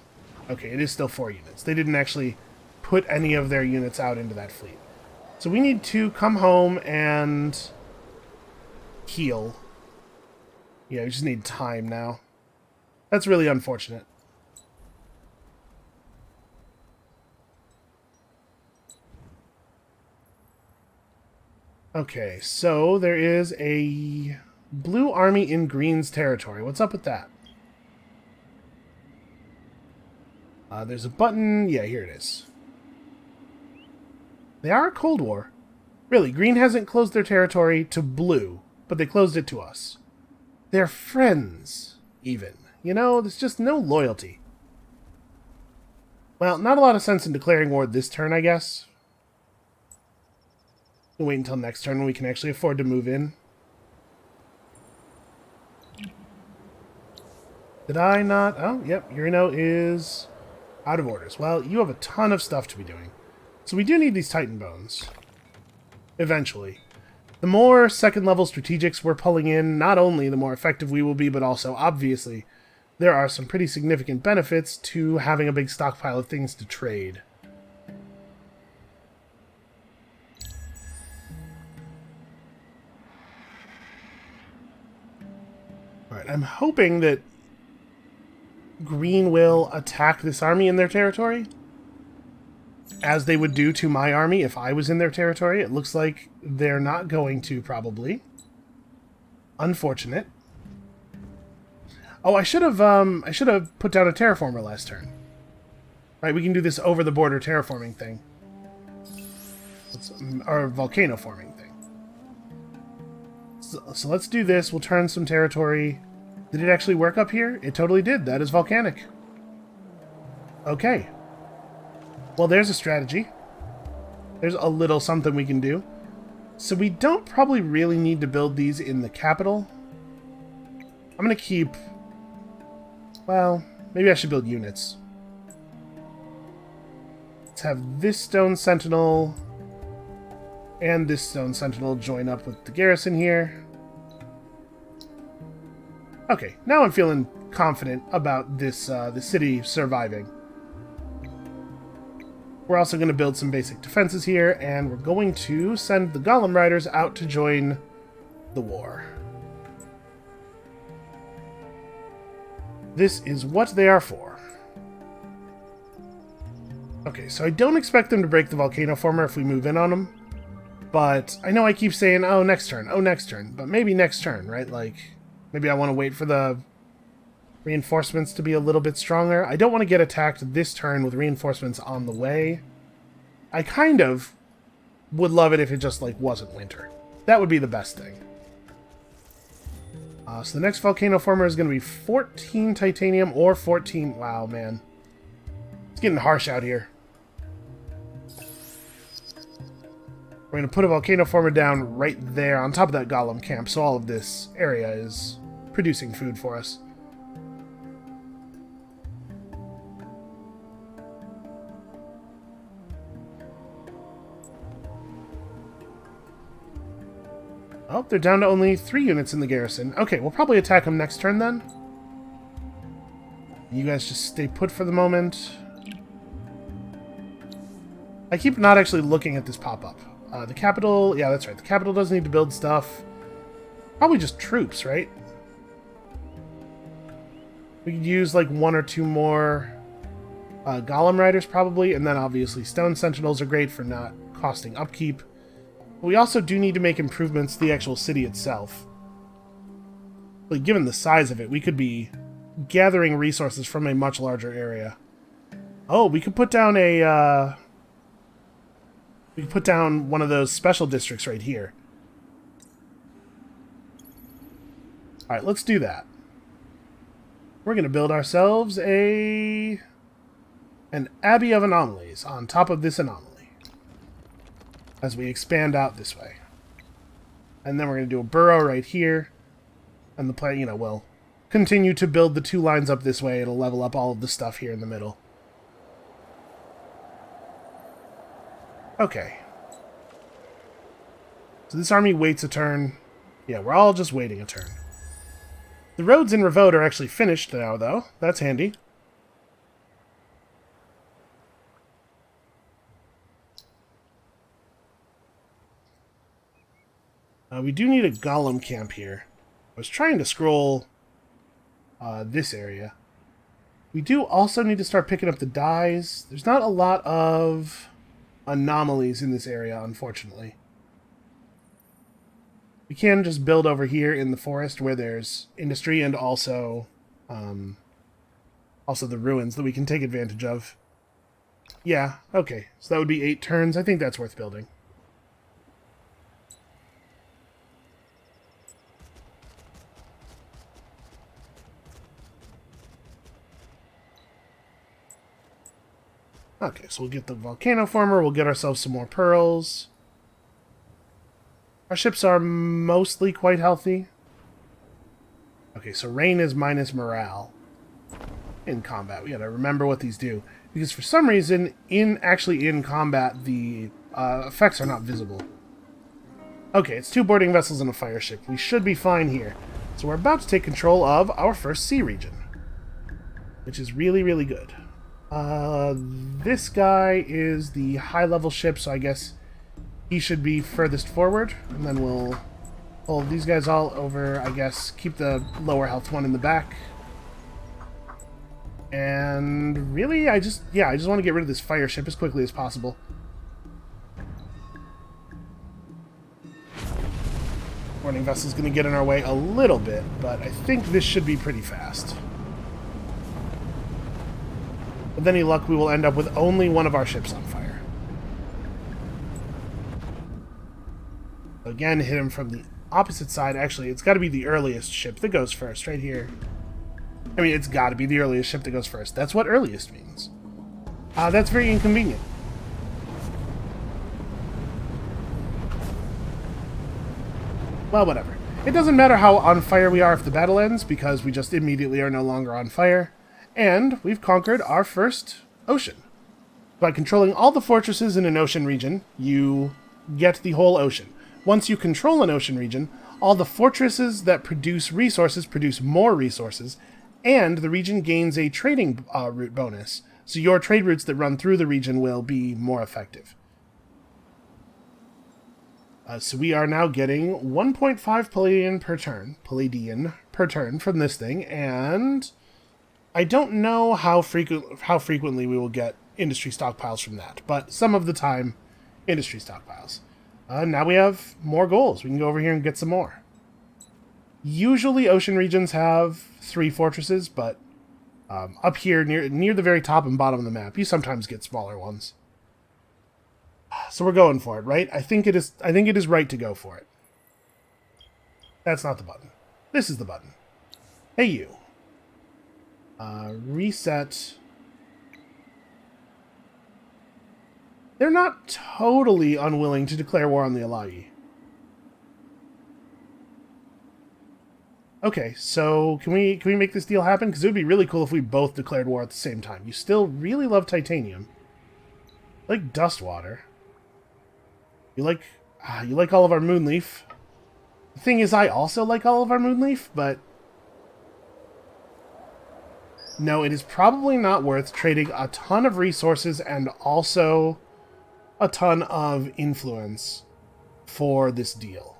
Okay, it is still 4 units. They didn't actually put any of their units out into that fleet. So we need to come home and heal. Yeah, we just need time now. That's really unfortunate. Okay, so there is a blue army in Green's territory. What's up with that? There's a button. Yeah, here it is. They are a Cold War. Really, Green hasn't closed their territory to blue, but they closed it to us. They're friends, even. You know, there's just no loyalty. Well, not a lot of sense in declaring war this turn, I guess. We'll wait until next turn when we can actually afford to move in. Did I not? Oh, yep, Urino is out of orders. Well, you have a ton of stuff to be doing. So we do need these Titan Bones. Eventually. The more second-level strategics we're pulling in, not only the more effective we will be, but also, obviously, there are some pretty significant benefits to having a big stockpile of things to trade. Alright, I'm hoping that Green will attack this army in their territory, as they would do to my army if I was in their territory. It looks like they're not going to, probably. Unfortunate. Oh, I should have put down a terraformer last turn. Right, we can do this over-the-border terraforming thing. Or volcano forming thing. So let's do this. We'll turn some territory. Did it actually work up here? It totally did. That is volcanic. Okay. Well, there's a strategy. There's a little something we can do. So we don't probably really need to build these in the capital. I'm going to keep... Well, maybe I should build units. Let's have this stone sentinel and this stone sentinel join up with the garrison here. Okay, now I'm feeling confident about this the city surviving. We're also going to build some basic defenses here, and we're going to send the Golem Riders out to join the war. This is what they are for. Okay, so I don't expect them to break the Volcano Former if we move in on them. But I know I keep saying, oh, next turn, oh, next turn. But maybe next turn, right? Like, maybe I want to wait for the reinforcements to be a little bit stronger. I don't want to get attacked this turn with reinforcements on the way. I kind of would love it if it just, like, wasn't winter. That would be the best thing. So the next Volcano Former is going to be 14 titanium or 14... Wow, man. It's getting harsh out here. We're going to put a Volcano Former down right there on top of that Golem camp, so all of this area is producing food for us. Oh, they're down to only 3 units in the garrison. Okay, we'll probably attack them next turn then. You guys just stay put for the moment. I keep not actually looking at this pop-up. The capital... Yeah, that's right. The capital doesn't need to build stuff. Probably just troops, right? We could use, like, 1 or 2 more Golem Riders, probably. And then, obviously, Stone Sentinels are great for not costing upkeep. We also do need to make improvements to the actual city itself. Like, given the size of it, we could be gathering resources from a much larger area. Oh, we could put down a... We could put down one of those special districts right here. Alright, let's do that. We're going to build ourselves an Abbey of Anomalies on top of this anomaly. As we expand out this way. And then we're going to do a burrow right here. And the plan, we'll continue to build the 2 lines up this way. It'll level up all of the stuff here in the middle. Okay. So this army waits a turn. Yeah, we're all just waiting a turn. The roads in Revote are actually finished now, though. That's handy. We do need a Golem camp here. I was trying to scroll this area. We do also need to start picking up the dyes. There's not a lot of anomalies in this area, unfortunately. We can just build over here in the forest where there's industry and also the ruins that we can take advantage of. Yeah, okay. So that would be 8 turns. I think that's worth building. Okay, so we'll get the Volcano Former, we'll get ourselves some more pearls. Our ships are mostly quite healthy. Okay, so rain is minus morale in combat. We gotta remember what these do. Because for some reason, actually in combat, the effects are not visible. Okay, it's 2 boarding vessels and a fire ship. We should be fine here. So we're about to take control of our first sea region. Which is really, really good. This guy is the high-level ship, so I guess he should be furthest forward. And then we'll hold these guys all over, I guess, keep the lower health one in the back. And really, I just want to get rid of this fire ship as quickly as possible. Boarding vessel's going to get in our way a little bit, but I think this should be pretty fast. With any luck, we will end up with only one of our ships on fire. Again, hit him from the opposite side. Actually, it's got to be the earliest ship that goes first, right here. I mean, it's got to be the earliest ship that goes first. That's what earliest means. That's very inconvenient. Well, whatever. It doesn't matter how on fire we are if the battle ends, because we just immediately are no longer on fire. And we've conquered our first ocean. By controlling all the fortresses in an ocean region, you get the whole ocean. Once you control an ocean region, all the fortresses that produce resources produce more resources, and the region gains a trading route bonus. So your trade routes that run through the region will be more effective. So we are now getting 1.5 palladian per turn from this thing, and I don't know how frequently we will get industry stockpiles from that, but some of the time, industry stockpiles. Now we have more goals. We can go over here and get some more. Usually ocean regions have 3 fortresses, but up here near the very top and bottom of the map, you sometimes get smaller ones. So we're going for it, right? I think it is right to go for it. That's not the button. This is the button. Hey, you. Reset. They're not totally unwilling to declare war on the Alagi. Okay, so can we make this deal happen? Because it would be really cool if we both declared war at the same time. You still really love titanium. You like dust water. You like all of our moonleaf. The thing is, I also like all of our moonleaf, but no, it is probably not worth trading a ton of resources and also a ton of influence for this deal.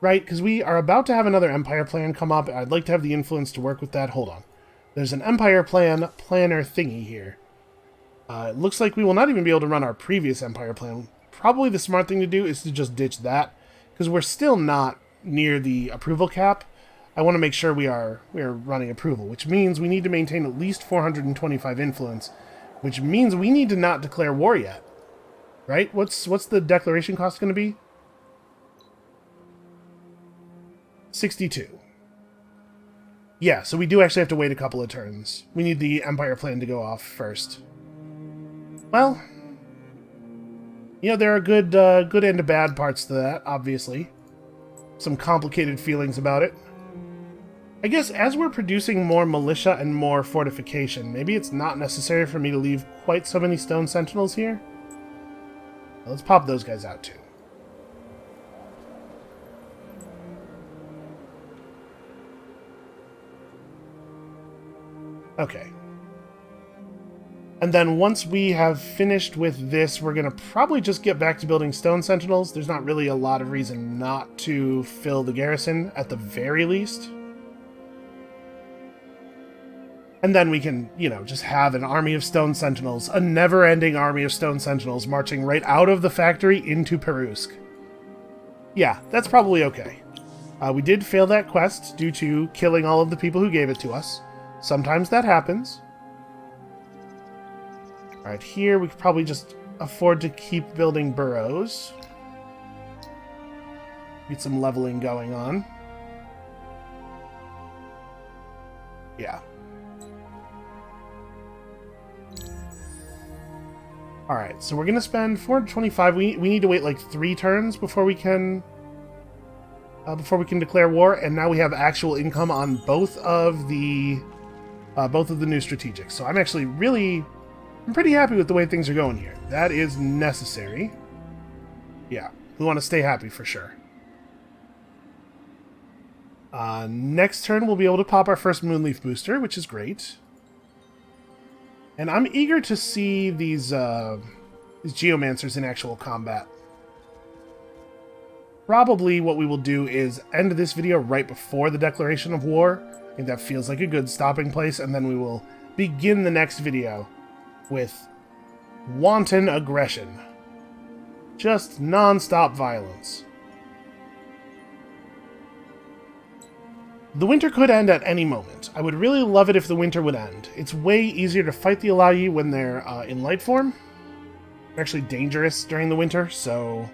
Right? Because we are about to have another Empire plan come up. I'd like to have the influence to work with that. Hold on. There's an Empire planner thingy here. It looks like we will not even be able to run our previous Empire plan. Probably the smart thing to do is to just ditch that, because we're still not near the approval cap. I want to make sure we are running approval, which means we need to maintain at least 425 influence, which means we need to not declare war yet. Right? What's the declaration cost going to be? 62. Yeah, so we do actually have to wait a couple of turns. We need the Empire plan to go off first. Well, you know, there are good and bad parts to that, obviously. Some complicated feelings about it. I guess as we're producing more militia and more fortification, maybe it's not necessary for me to leave quite so many stone sentinels here. Well, let's pop those guys out too. Okay. And then once we have finished with this, we're going to probably just get back to building stone sentinels. There's not really a lot of reason not to fill the garrison, at the very least. And then we can, you know, just have an army of stone sentinels, a never-ending army of stone sentinels marching right out of the factory into Perusk. Yeah, that's probably okay. We did fail that quest due to killing all of the people who gave it to us. Sometimes that happens. Alright, here we could probably just afford to keep building burrows. Get some leveling going on. Yeah. Alright, so we're going to spend 425. We need to wait like 3 turns before we can declare war, and now we have actual income on both of the new strategics. So I'm actually I'm pretty happy with the way things are going here. That is necessary. Yeah, we want to stay happy for sure. Next turn, we'll be able to pop our first Moonleaf booster, which is great. And I'm eager to see these Geomancers in actual combat. Probably what we will do is end this video right before the declaration of war. I think that feels like a good stopping place, and then we will begin the next video with wanton aggression. Just non-stop violence. The winter could end at any moment. I would really love it if the winter would end. It's way easier to fight the Alayi when they're in light form. They're actually dangerous during the winter, so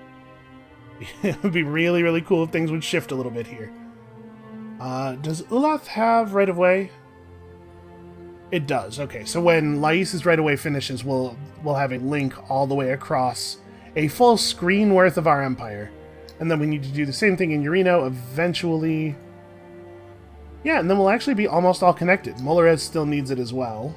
it would be really, really cool if things would shift a little bit here. Does Ulath have right-of-way? It does. Okay, so when Lais's right-of-way finishes, we'll have a link all the way across a full screen worth of our empire. And then we need to do the same thing in Urino eventually. Yeah, and then we'll actually be almost all connected. Molorez still needs it as well.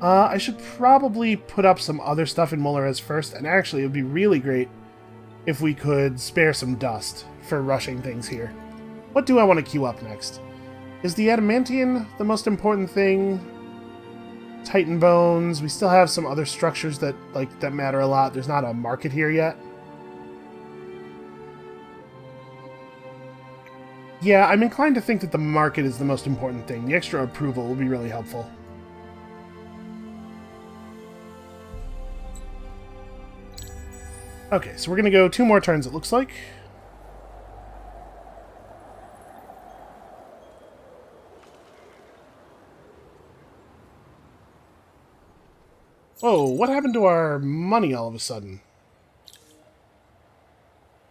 I should probably put up some other stuff in Molorez first, and actually it would be really great if we could spare some dust for rushing things here. What do I want to queue up next? Is the Adamantian the most important thing? Titan Bones. We still have some other structures that matter a lot. There's not a market here yet. Yeah, I'm inclined to think that the market is the most important thing. The extra approval will be really helpful. Okay, so we're going to go 2 more turns, it looks like. Oh, what happened to our money all of a sudden?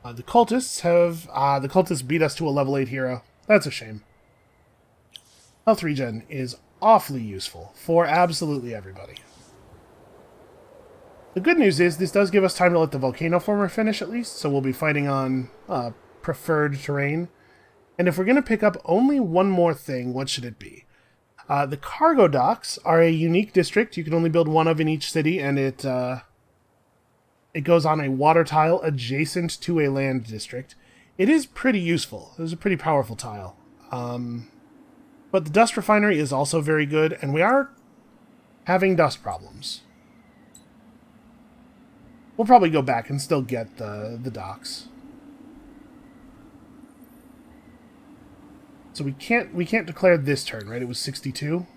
The cultists have... the cultists beat us to a level 8 hero. That's a shame. Health regen is awfully useful for absolutely everybody. The good news is this does give us time to let the Volcano Former finish at least, so we'll be fighting on preferred terrain. And if we're going to pick up only one more thing, what should it be? The cargo docks are a unique district. You can only build one of in each city, and it goes on a water tile adjacent to a land district. It is pretty useful. It was a pretty powerful tile. But the dust refinery is also very good, and we are having dust problems. We'll probably go back and still get the docks. So we can't declare this turn, right? It was 62.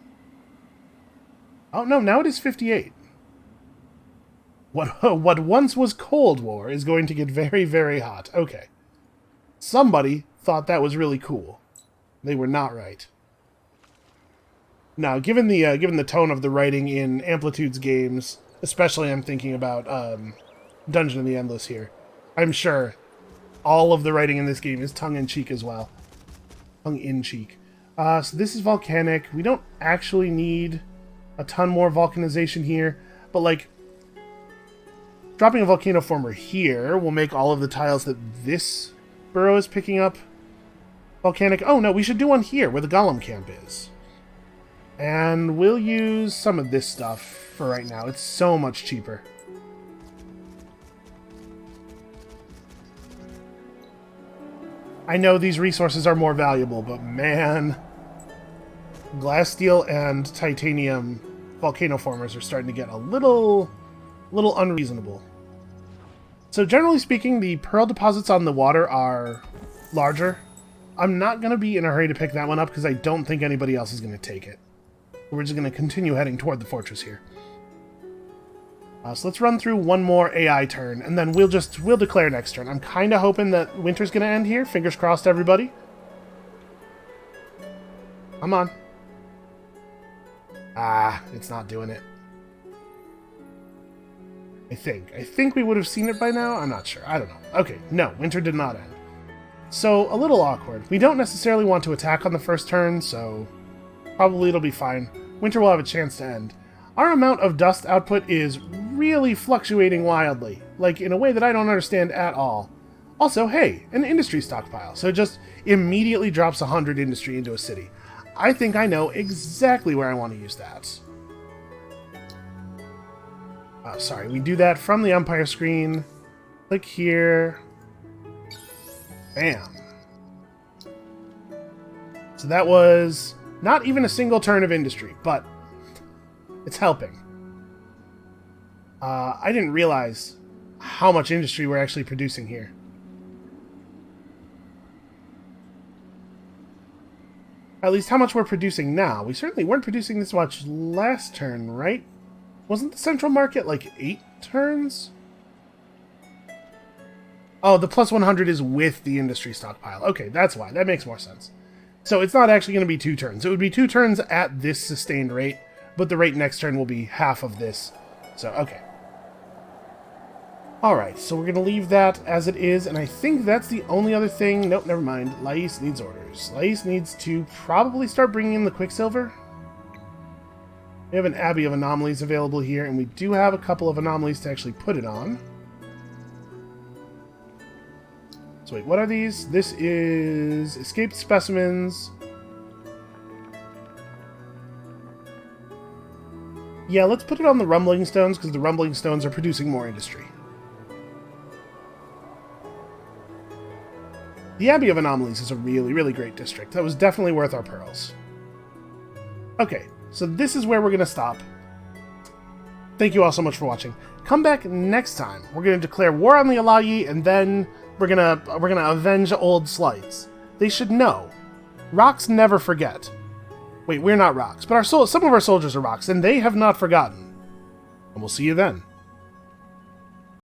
Oh no, now it is 58. What once was Cold War is going to get very, very hot. Okay. Somebody thought that was really cool. They were not right. Now, given the tone of the writing in Amplitude's games, especially I'm thinking about Dungeon of the Endless here, I'm sure all of the writing in this game is tongue-in-cheek as well. Tongue-in-cheek. So this is volcanic. We don't actually need a ton more volcanization here, but like dropping a volcano former here will make all of the tiles that this burrow is picking up volcanic. Oh no, we should do one here where the Golem camp is. And we'll use some of this stuff for right now. It's so much cheaper. I know these resources are more valuable, but man, glass, steel, and titanium volcano formers are starting to get a little unreasonable. So generally speaking, the pearl deposits on the water are larger. I'm not going to be in a hurry to pick that one up because I don't think anybody else is going to take it. We're just going to continue heading toward the fortress here. So let's run through one more AI turn, and then we'll declare next turn. I'm kind of hoping that winter's going to end here. Fingers crossed, everybody. Come on. Ah, it's not doing it. I think we would have seen it by now. I'm not sure. I don't know. Okay, no, winter did not end. So, a little awkward. We don't necessarily want to attack on the first turn, so probably it'll be fine. Winter will have a chance to end. Our amount of dust output is really fluctuating wildly, like in a way that I don't understand at all. Also, hey, an industry stockpile, so it just immediately drops 100 industry into a city. I think I know exactly where I want to use that. Oh, sorry, we do that from the Empire screen. Click here. Bam. So that was not even a single turn of industry, but it's helping. I didn't realize how much industry we're actually producing here. At least how much we're producing now. We certainly weren't producing this much last turn, right? Wasn't the central market like 8 turns? Oh, the plus 100 is with the industry stockpile. Okay, that's why. That makes more sense. So it's not actually going to be 2 turns. It would be 2 turns at this sustained rate, but the rate next turn will be half of this. So, okay. Alright, so we're going to leave that as it is, and I think that's the only other thing. Nope, never mind. Lais needs orders. Lais needs to probably start bringing in the Quicksilver. We have an Abbey of Anomalies available here, and we do have a couple of anomalies to actually put it on. So wait, what are these? This is Escaped Specimens. Yeah, let's put it on the Rumbling Stones, because the Rumbling Stones are producing more industry. The Abbey of Anomalies is a really, really great district. That was definitely worth our pearls. Okay, so this is where we're going to stop. Thank you all so much for watching. Come back next time. We're going to declare war on the Alayi, and then we're gonna avenge old slights. They should know. Rocks never forget. Wait, we're not rocks, but some of our soldiers are rocks, and they have not forgotten. And we'll see you then.